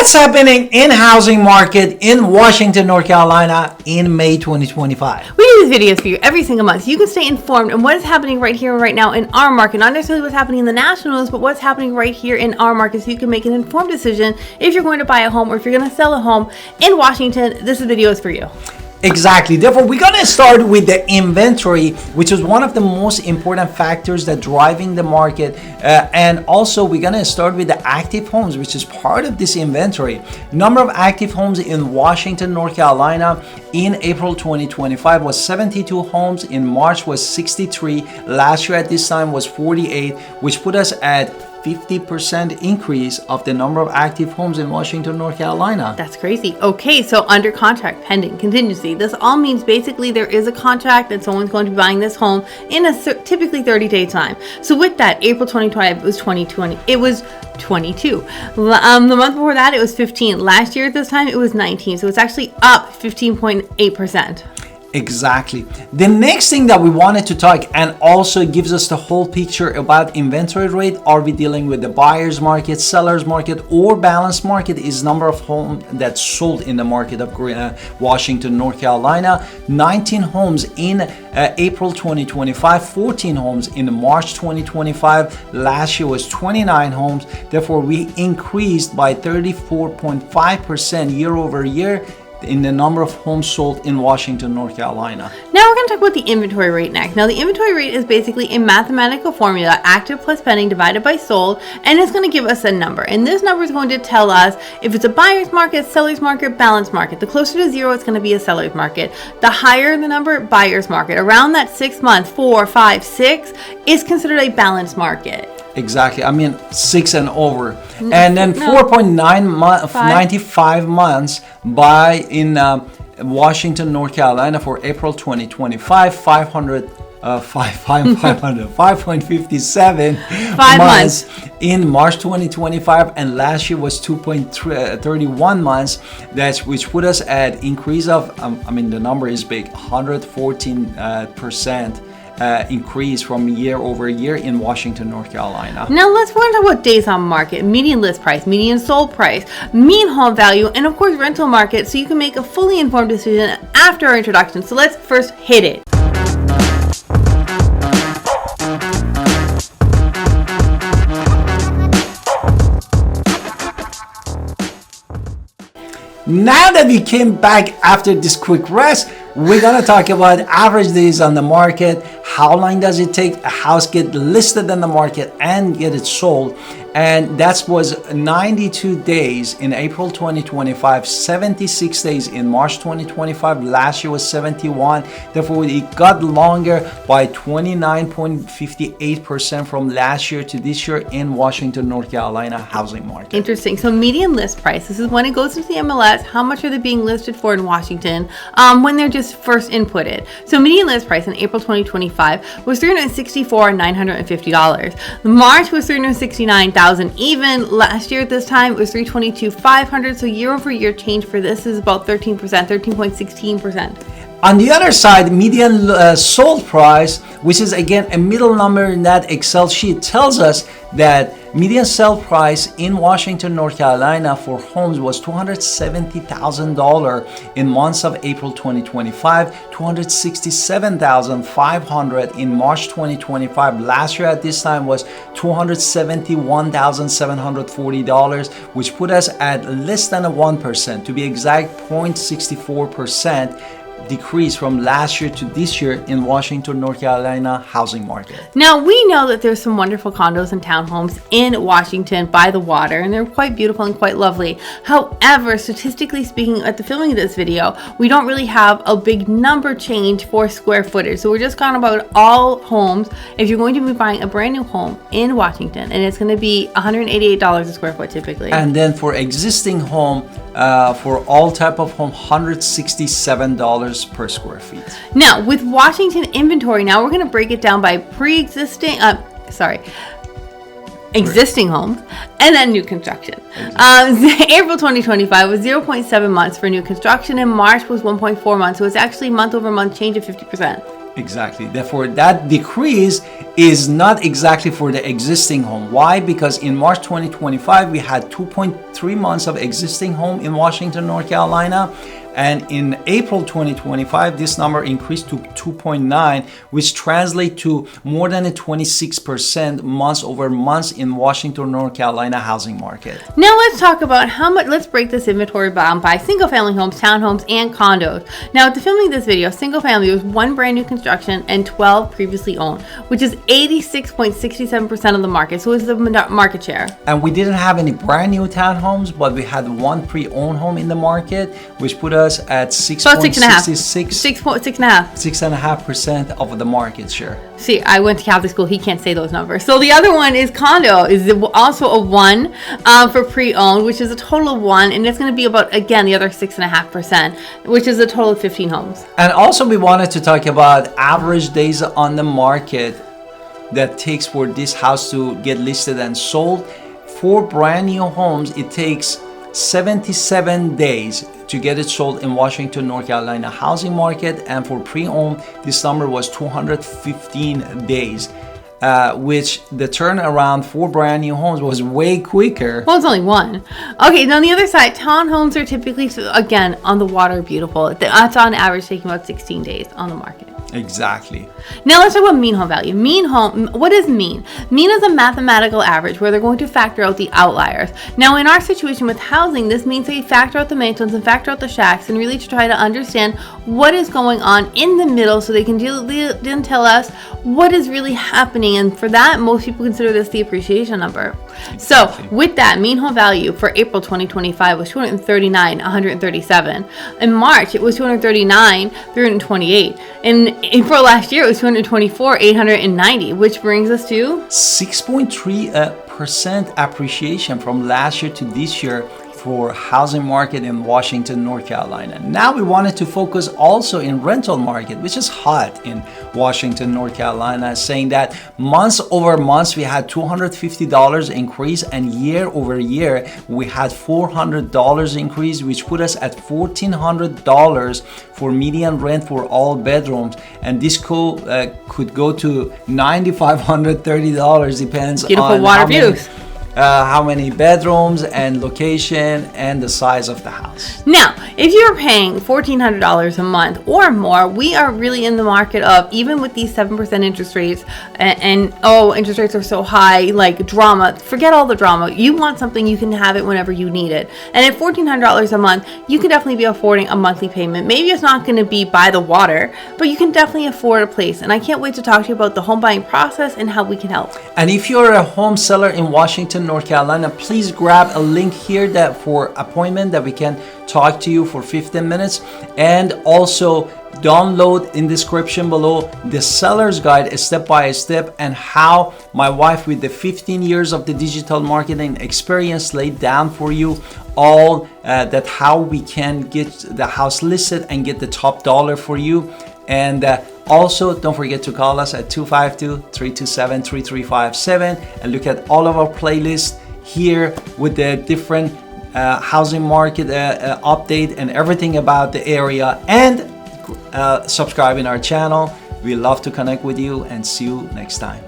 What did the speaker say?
What's happening in housing market in Washington, North Carolina in May 2025? We do these videos for you every single month so you can stay informed on what is happening right here and right now in our market. Not necessarily what's happening in the national news, but what's happening right here in our market so you can make an informed decision if you're going to buy a home or if you're going to sell a home in Washington. This video is for you. Exactly. Therefore, we're going to start with the inventory, which is one of the most important factors that driving the market. And also, we're going to start with the active homes, which is part of this inventory. Number of active homes in Washington, North Carolina in April 2025 was 72 homes. In March was 63. Last year at this time was 48, which put us at 50% increase of the number of active homes in Washington, North Carolina. That's crazy. Okay, so under contract, pending, contingency. This all means basically there is a contract that someone's going to be buying this home in a typically 30-day time. So with that, April 2025, it was 2020. It was 22. The month before that, it was 15. Last year at this time, it was 19. So it's actually up 15.8%. Exactly. The next thing that we wanted to talk and also gives us the whole picture about inventory rate. Are we dealing with the buyer's market, seller's market, or balanced market? Is number of homes that's sold in the market of Washington, North Carolina. 19 homes in April 2025, 14 homes in March 2025. Last year was 29 homes. Therefore, we increased by 34.5% year over year in the number of homes sold in Washington, North Carolina. Now we're going to talk about the inventory rate next. Now the inventory rate is basically a mathematical formula, active plus pending divided by sold, and it's going to give us a number. And this number is going to tell us if it's a buyer's market, seller's market, balanced market. The closer to zero, it's going to be a seller's market. The higher the number, buyer's market. Around that 6 months, 4, 5, 6 is considered a balanced market. Exactly. I mean 6 and over. And then 4.95 months buy in Washington, North Carolina for April 2025, 5.57 months in March 2025, and last year was 2.31 months. Which put us at increase of the number is big, 114% increase from year over year in Washington, North Carolina. Now let's talk about days on market, median list price, median sold price, mean home value, and of course rental market, so you can make a fully informed decision after our introduction. So let's first hit it. Now that we came back after this quick rest, we're going to talk about average days on the market. How long does it take a house get listed in the market and get it sold? And that was 92 days in April 2025, 76 days in March 2025. Last year was 71. Therefore, it got longer by 29.58% from last year to this year in Washington, North Carolina housing market. Interesting. So median list price, this is when it goes into the MLS, how much are they being listed for in Washington when they're just first inputted. So median list price in April 2025 was $364,950. March was $369,000. Even last year at this time it was $322,500. So year over year change for this is about 13%, 13.16%. On the other side, median sold price, which is again a middle number in that Excel sheet, tells us that median sale price in Washington, North Carolina for homes was $270,000 in months of April 2025, $267,500 in March 2025. Last year at this time was $271,740, which put us at less than 1%, to be exact 0.64% decrease from last year to this year in Washington, North Carolina housing market. Now we know that there's some wonderful condos and townhomes in Washington by the water, and they're quite beautiful and quite lovely. However, statistically speaking, at the filming of this video, we don't really have a big number change for square footage. So we're just talking about all homes. If you're going to be buying a brand new home in Washington, and it's going to be $188 a square foot typically. And then for existing home, for all type of home, $167 per square feet. Now with Washington inventory, now we're going to break it down by existing homes and then new construction. April 2025 was 0.7 months for new construction, and March was 1.4 months. So it's actually month over month change of 50%. Exactly. Therefore, that decrease is not exactly for the existing home. Why? Because in March 2025, we had 2.3 months of existing home in Washington, North Carolina. And in April 2025, this number increased to 2.9, which translates to more than a 26% months over months in Washington, North Carolina housing market. Now let's talk about how much, let's break this inventory down by single family homes, townhomes, and condos. Now at the filming of this video, single family was 1 brand new construction and 12 previously owned, which is 86.67% of the market. So it's the market share. And we didn't have any brand new townhomes, but we had 1 pre-owned home in the market, which put us at 6.5% of the market share. See, I went to Catholic school. He can't say those numbers. So the other one is condo, is also a 1 for pre-owned, which is a total of 1, and it's going to be about, again, the other 6.5%, which is a total of 15 homes. And also we wanted to talk about average days on the market that takes for this house to get listed and sold. For brand new homes, it takes 77 days to get it sold in Washington, North Carolina housing market, and for pre-owned, this number was 215 days, which the turnaround for brand new homes was way quicker. Well, it's only 1. Okay, now on the other side, townhomes are typically, again, on the water, beautiful. That's on average taking about 16 days on the market. Exactly. Now let's talk about mean home value. Mean home, what is mean? Mean is a mathematical average where they're going to factor out the outliers. Now in our situation with housing, this means they factor out the mansions and factor out the shacks and really to try to understand what is going on in the middle so they can then tell us what is really happening. And for that, most people consider this the appreciation number. Exactly. So with that, mean home value for April 2025 was 239,137. In March, it was 239,328. In April last year, it was 224,890, which brings us to 6.3% appreciation from last year to this year for housing market in Washington, North Carolina. Now we wanted to focus also in rental market, which is hot in Washington, North Carolina, saying that months over months we had $250 increase, and year over year we had $400 increase, which put us at $1,400 for median rent for all bedrooms, and this could go to $9,530, depends beautiful on water views. How many bedrooms and location and the size of the house. Now, if you're paying $1,400 a month or more, we are really in the market of, even with these 7% interest rates and interest rates are so high, like drama, forget all the drama. You want something, you can have it whenever you need it. And at $1,400 a month, you can definitely be affording a monthly payment. Maybe it's not going to be by the water, but you can definitely afford a place. And I can't wait to talk to you about the home buying process and how we can help. And if you're a home seller in Washington, North Carolina, please grab a link here that for appointment that we can talk to you for 15 minutes, and also download in description below the seller's guide step by step, and how my wife with the 15 years of the digital marketing experience laid down for you all that how we can get the house listed and get the top dollar for you. And also, don't forget to call us at 252-327-3357 and look at all of our playlists here with the different housing market update and everything about the area, and subscribe in our channel. We love to connect with you, and see you next time.